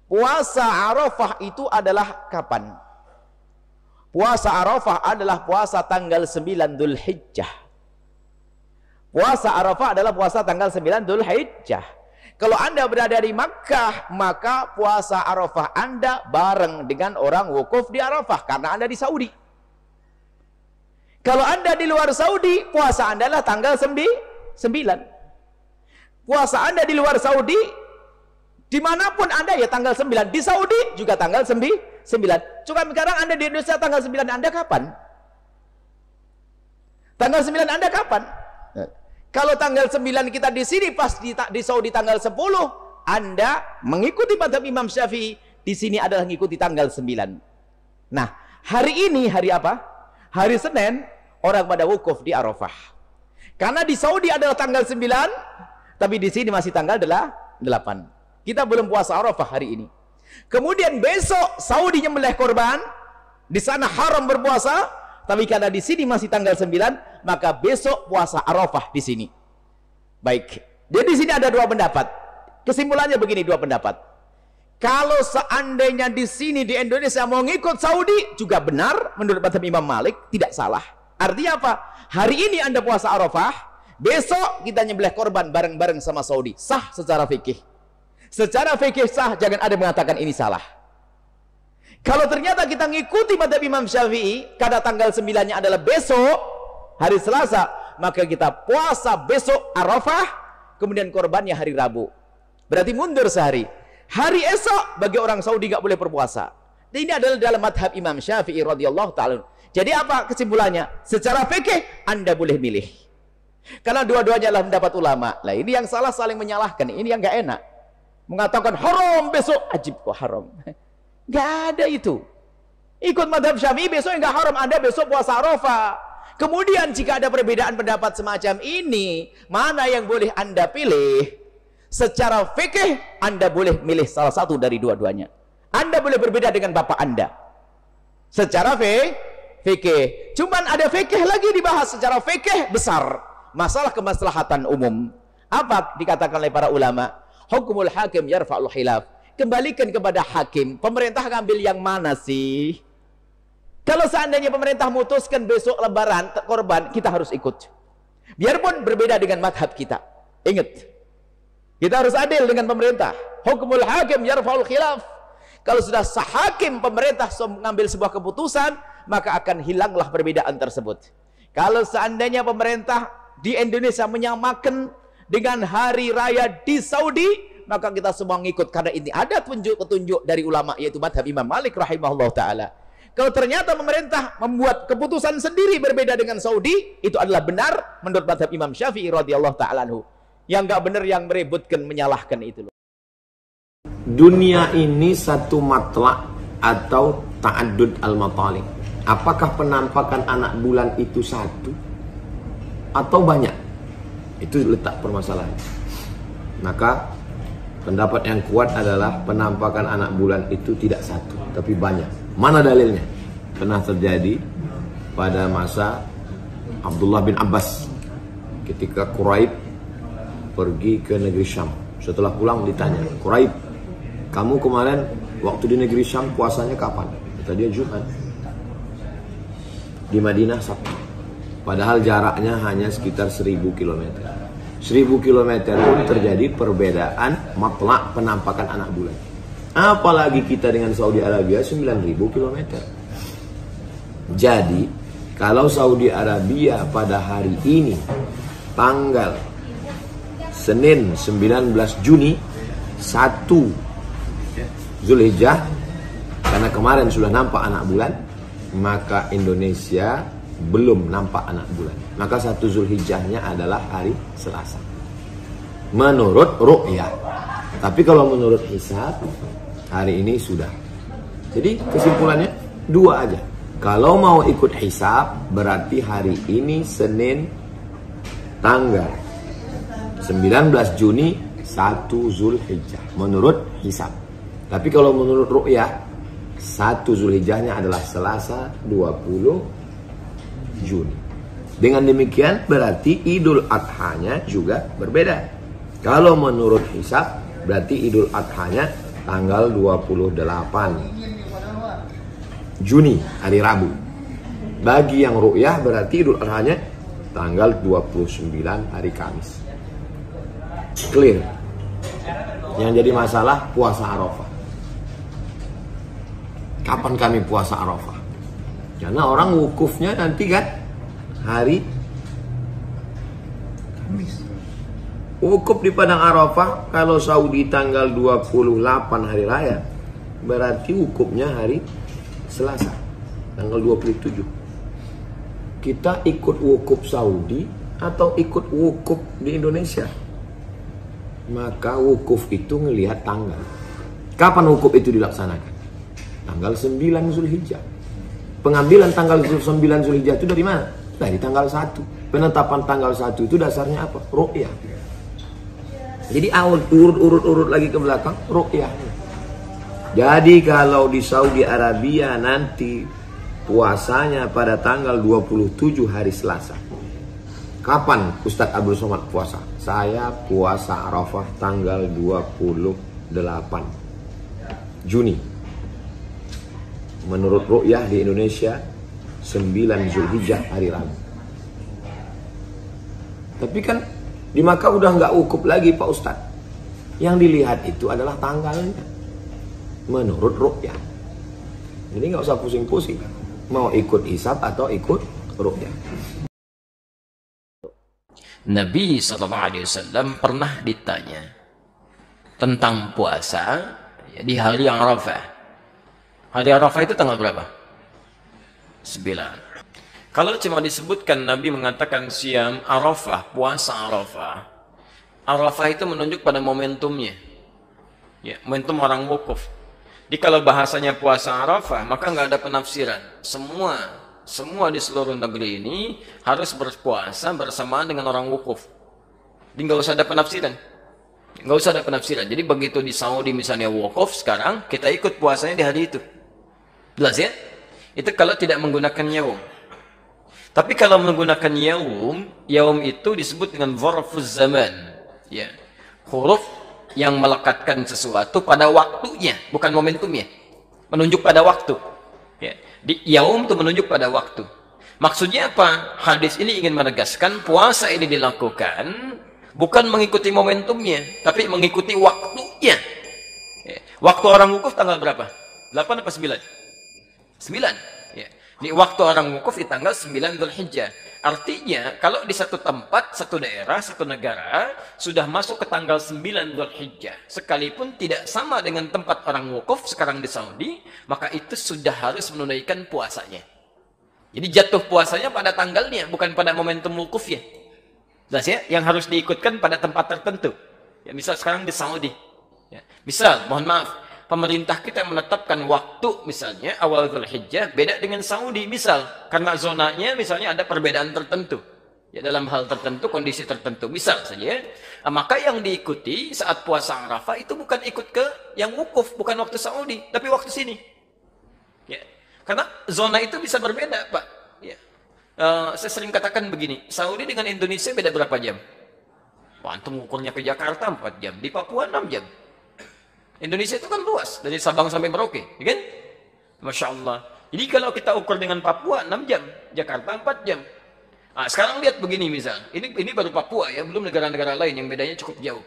Puasa Arafah itu adalah kapan? Puasa Arafah adalah puasa tanggal 9 Dzulhijjah. Puasa Arafah adalah puasa tanggal 9 Dzulhijjah. Kalau Anda berada di Makkah, maka puasa Arafah Anda bareng dengan orang wukuf di Arafah karena Anda di Saudi. Kalau Anda di luar Saudi, puasa Anda adalah tanggal 9. Puasa Anda di luar Saudi, dimanapun Anda ya tanggal 9. Di Saudi juga tanggal 9. Cuma sekarang Anda di Indonesia tanggal 9 Anda kapan? Tanggal 9 Anda kapan? Kalau tanggal 9 kita di sini, pas di Saudi tanggal 10, Anda mengikuti mazhab Imam Syafi'i, di sini adalah mengikuti tanggal 9. Nah, hari ini hari apa? Hari Senin, orang pada wukuf di Arafah. Karena di Saudi adalah tanggal 9, tapi di sini masih tanggal 8. Kita belum puasa Arafah hari ini. Kemudian besok Saudi nyembelih korban, di sana haram berpuasa. Tapi karena di sini masih tanggal 9, maka besok puasa Arafah di sini. Baik. Jadi di sini ada dua pendapat. Kesimpulannya begini, dua pendapat. Kalau seandainya di sini di Indonesia mau ngikut Saudi juga benar menurut mazhab Imam Malik, tidak salah. Artinya apa? Hari ini Anda puasa Arafah, besok kita nyembelih korban bareng-bareng sama Saudi. Sah secara fikih. Secara fikih sah, jangan ada mengatakan ini salah. Kalau ternyata kita ngikuti mazhab Imam Syafi'i, karena tanggal 9-nya adalah besok, hari Selasa, maka kita puasa besok Arafah, kemudian korbannya hari Rabu. Berarti mundur sehari. Hari esok bagi orang Saudi nggak boleh berpuasa. Ini adalah dalam mazhab Imam Syafi'i radhiyallahu ta'ala. Jadi apa kesimpulannya? Secara fikih Anda boleh milih. Karena dua-duanya adalah pendapat ulama. Lah ini yang salah saling menyalahkan, ini yang nggak enak. Mengatakan haram besok, ajib kok haram. Nggak ada itu. Ikut mazhab Syafi'i besok nggak haram, Anda besok puasa Arafah. Kemudian jika ada perbedaan pendapat semacam ini, mana yang boleh Anda pilih? Secara fikih Anda boleh milih salah satu dari dua-duanya. Anda boleh berbeda dengan bapak Anda. Secara fikih. Cuman ada fikih lagi dibahas secara fikih besar. Masalah kemaslahatan umum. Apa dikatakan oleh para ulama? Hukumul hakim yarfa'ul khilaf. Kembalikan kepada hakim. Pemerintah ngambil yang mana sih? Kalau seandainya pemerintah memutuskan besok lebaran korban, kita harus ikut. Biarpun berbeda dengan madhab kita. Ingat, kita harus adil dengan pemerintah. Hukumul hakim yarfa'ul khilaf. Kalau sudah sah hakim pemerintah mengambil sebuah keputusan, maka akan hilanglah perbedaan tersebut. Kalau seandainya pemerintah di Indonesia menyamakan dengan hari raya di Saudi, maka kita semua ngikut karena ini ada petunjuk dari ulama, yaitu madhab Imam Malik rahimahullah ta'ala. Kalau ternyata pemerintah membuat keputusan sendiri berbeda dengan Saudi, itu adalah benar menurut madhab Imam Syafi'i radhiyallahu ta'ala anhu. Yang nggak benar yang meributkan, menyalahkan itu loh. Dunia ini satu matlak atau ta'addud al-matalik. Apakah penampakan anak bulan itu satu atau banyak? Itu letak permasalahan. Maka pendapat yang kuat adalah penampakan anak bulan itu tidak satu, tapi banyak. Mana dalilnya? Pernah terjadi pada masa Abdullah bin Abbas ketika Quraib pergi ke negeri Syam. Setelah pulang ditanya, Quraib, kamu kemarin waktu di negeri Syam puasanya kapan? Kata dia Jumat. Di Madinah Sabtu. Padahal jaraknya hanya sekitar 1000 km. 1000 km pun terjadi perbedaan matlak penampakan anak bulan. Apalagi kita dengan Saudi Arabia 9000 km. Jadi kalau Saudi Arabia pada hari ini tanggal Senin 19 Juni 1 Zulhijjah, karena kemarin sudah nampak anak bulan, maka Indonesia belum nampak anak bulan. Maka 1 Zulhijjahnya adalah hari Selasa menurut ru'yah. Tapi kalau menurut hisab, hari ini sudah. Jadi kesimpulannya dua aja. Kalau mau ikut hisab, berarti hari ini Senin tanggal 19 Juni 1 Zulhijjah menurut hisab. Tapi kalau menurut ru'yah, 1 Zulhijjahnya adalah Selasa 20 Juni. Dengan demikian berarti Idul Adhanya juga berbeda. Kalau menurut hisab berarti Idul Adhanya tanggal 28 Juni, hari Rabu. Bagi yang ru'yah berarti Idul Adha-nya tanggal 29 hari Kamis. Clear. Yang jadi masalah puasa Arafah. Kapan kami puasa Arafah? Karena orang wukufnya nanti kan hari Kamis. Wukuf di Padang Arafah kalau Saudi tanggal 28 hari raya, berarti wukufnya hari Selasa tanggal 27. Kita ikut wukuf Saudi atau ikut wukuf di Indonesia? Maka wukuf itu ngelihat tanggal. Kapan wukuf itu dilaksanakan? Tanggal 9 Zulhijjah. Pengambilan tanggal 9 Zulhijjah itu dari mana? Dari tanggal 1. Penetapan tanggal 1 itu dasarnya apa? Ru'yah. Jadi urut lagi ke belakang, ru'yah. Jadi kalau di Saudi Arabia nanti puasanya pada tanggal 27 hari Selasa. Kapan Ustadz Abdul Somad puasa? Saya puasa Arafah tanggal 28 Juni. Menurut ru'yah di Indonesia 9 Zulhijjah hari Rabu. Tapi kan di Makkah udah nggak wukuf lagi Pak Ustadz. Yang dilihat itu adalah tanggalnya. Menurut ru'yah. Jadi nggak usah pusing-pusing. Mau ikut hisab atau ikut ru'yah. Nabi SAW pernah ditanya tentang puasa di hari Arafah. Hari Arafah itu tanggal berapa? 9. Kalau cuma disebutkan Nabi mengatakan siam Arafah, puasa Arafah. Arafah itu menunjuk pada momentumnya. Ya, momentum orang wukuf. Jadi kalau bahasanya puasa Arafah, maka nggak ada penafsiran. Semua di seluruh negeri ini harus berpuasa bersamaan dengan orang wukuf. Jadi nggak usah ada penafsiran. Nggak usah ada penafsiran. Jadi begitu di Saudi misalnya wukuf sekarang, kita ikut puasanya di hari itu. Jelas ya? Itu kalau tidak menggunakan yaum. Tapi kalau menggunakan yaum itu disebut dengan dzarfuz zaman. Ya. Huruf yang melekatkan sesuatu pada waktunya, bukan momentumnya. Menunjuk pada waktu. Ya. Di yaum itu menunjuk pada waktu. Maksudnya apa? Hadis ini ingin menegaskan puasa ini dilakukan bukan mengikuti momentumnya, tapi mengikuti waktunya. Ya. Waktu orang wukuf tanggal berapa? 8 apa 9? 9. Ya. Di waktu orang wukuf di tanggal 9 Dzulhijjah. Artinya, kalau di satu tempat, satu daerah, satu negara, sudah masuk ke tanggal 9 Dzulhijjah, sekalipun tidak sama dengan tempat orang wukuf sekarang di Saudi, maka itu sudah harus menunaikan puasanya. Jadi jatuh puasanya pada tanggalnya, bukan pada momentum wukufnya. Jelas ya? Yang harus diikutkan pada tempat tertentu. Ya, misal sekarang di Saudi. Ya. Misal, mohon maaf, pemerintah kita menetapkan waktu misalnya awal Dzulhijjah beda dengan Saudi misal karena zonanya misalnya ada perbedaan tertentu ya dalam hal tertentu kondisi tertentu misal saja maka yang diikuti saat puasa Arafah itu bukan ikut ke yang wukuf bukan waktu Saudi tapi waktu sini ya karena zona itu bisa berbeda Pak ya. Saya sering katakan begini Saudi dengan Indonesia beda berapa jam? Wah, antum ukurnya ke Jakarta 4 jam di Papua 6 jam. Indonesia itu kan luas dari Sabang sampai Merauke, ya kan? Masya Allah. Jadi kalau kita ukur dengan Papua 6 jam, Jakarta 4 jam. Nah, sekarang lihat begini misal, ini baru Papua ya, belum negara-negara lain yang bedanya cukup jauh.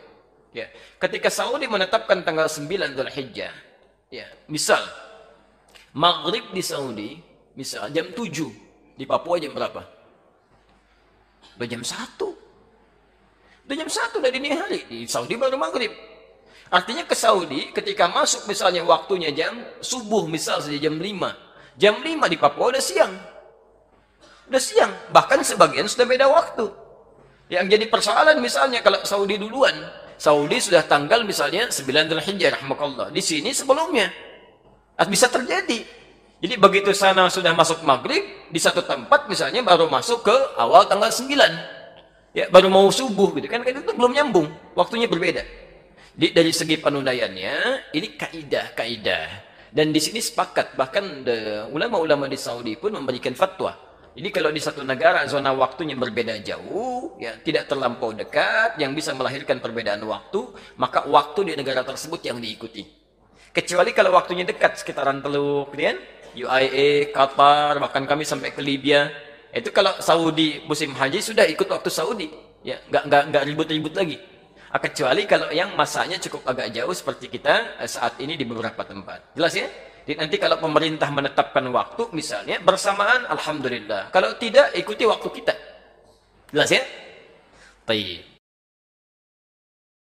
Ya, ketika Saudi menetapkan tanggal 9 Dzulhijjah, ya, misal Maghrib di Saudi, misal jam 7, di Papua jam berapa? Udah jam 1. Udah jam 1 udah dini hari, di Saudi baru Maghrib. Artinya ke Saudi ketika masuk misalnya waktunya jam subuh misal saja jam 5. Jam 5 di Papua udah siang. Udah siang. Bahkan sebagian sudah beda waktu. Yang jadi persoalan misalnya kalau Saudi duluan. Saudi sudah tanggal misalnya 9 Dzulhijjah rahmakallah. Di sini sebelumnya. Bisa terjadi. Jadi begitu sana sudah masuk maghrib. Di satu tempat misalnya baru masuk ke awal tanggal 9. Ya, baru mau subuh gitu kan. Itu belum nyambung. Waktunya berbeda. Dari segi penundaiannya, ini kaidah. Dan di sini sepakat, bahkan ulama-ulama di Saudi pun memberikan fatwa. Jadi kalau di satu negara zona waktunya berbeda jauh, ya tidak terlampau dekat, yang bisa melahirkan perbedaan waktu, maka waktu di negara tersebut yang diikuti. Kecuali kalau waktunya dekat, sekitaran Teluk, kan? UAE, Qatar, bahkan kami sampai ke Libya. Itu kalau Saudi musim haji sudah ikut waktu Saudi, ya nggak ribut-ribut lagi. Kecuali kalau yang masanya cukup agak jauh seperti kita saat ini di beberapa tempat. Jelas ya? Jadi nanti kalau pemerintah menetapkan waktu misalnya bersamaan, alhamdulillah. Kalau tidak, ikuti waktu kita. Jelas ya? Baik.